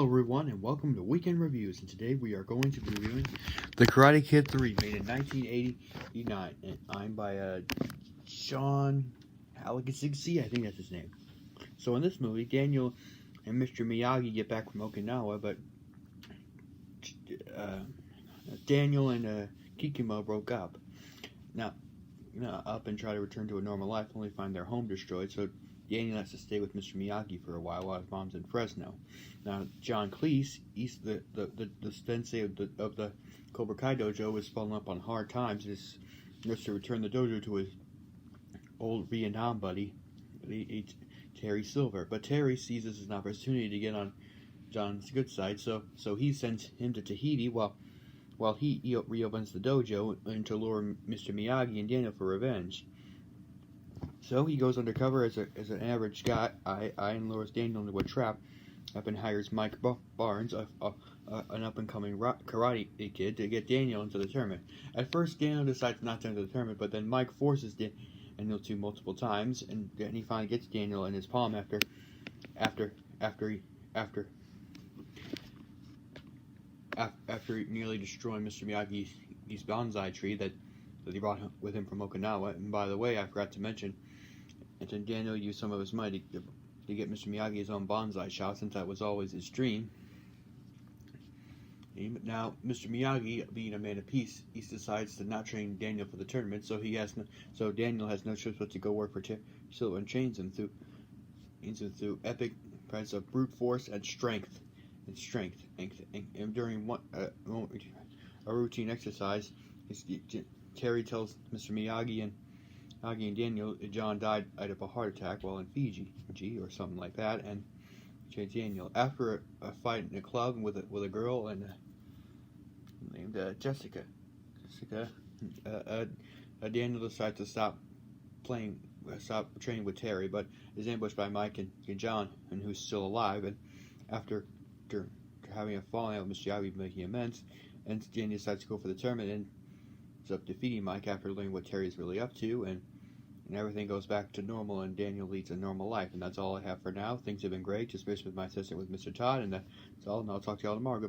Hello everyone and welcome to Weekend Reviews, and today we are going to be reviewing The Karate Kid 3, made in 1989, and I'm by Sean Halagasigsi, I think that's his name. So in this movie, Daniel and Mr. Miyagi get back from Okinawa, but Daniel and Kikimo broke up. Now, up and try to return to a normal life, only find their home destroyed, so Daniel has to stay with Mr. Miyagi for a while his mom's in Fresno. Now, John Cleese, he's the sensei of the Cobra Kai dojo, is falling up on hard times. He to return the dojo to his old Vietnam buddy, Terry Silver. But Terry sees this as an opportunity to get on John's good side, so he sends him to Tahiti while he reopens the dojo and to lure Mr. Miyagi and Daniel for revenge. So he goes undercover as an average guy and lures Daniel into a trap. Up and hires Mike Barnes, an up-and-coming karate kid, to get Daniel into the tournament. At first, Daniel decides not to enter the tournament, but then Mike forces Daniel to multiple times, and then he finally gets Daniel in his palm after nearly destroying Mr. Miyagi's bonsai tree that he brought with him from Okinawa. And by the way, I forgot to mention, and Daniel used some of his money to get Mr. Miyagi his own bonsai shop, since that was always his dream. Now, Mr. Miyagi, being a man of peace, he decides to not train Daniel for the tournament, so Daniel has no choice but to go work for Silver and chains him through epic price of brute force and strength. And during a routine exercise, Terry tells Mr. Miyagi and Daniel John died of a heart attack while in Fiji or something like that, and Daniel, after a fight in a club with a girl named Jessica, Daniel decides to stop training with Terry, but is ambushed by Mike and John, and who's still alive. And after having a falling out with Mr. Miyagi making amends, and Daniel decides to go for the tournament and ends up defeating Mike after learning what Terry's really up to, and everything goes back to normal, and Daniel leads a normal life. And that's all I have for now. Things have been great. Just finished with my assistant with Mr. Todd, and that's all. And I'll talk to y'all tomorrow. Goodbye.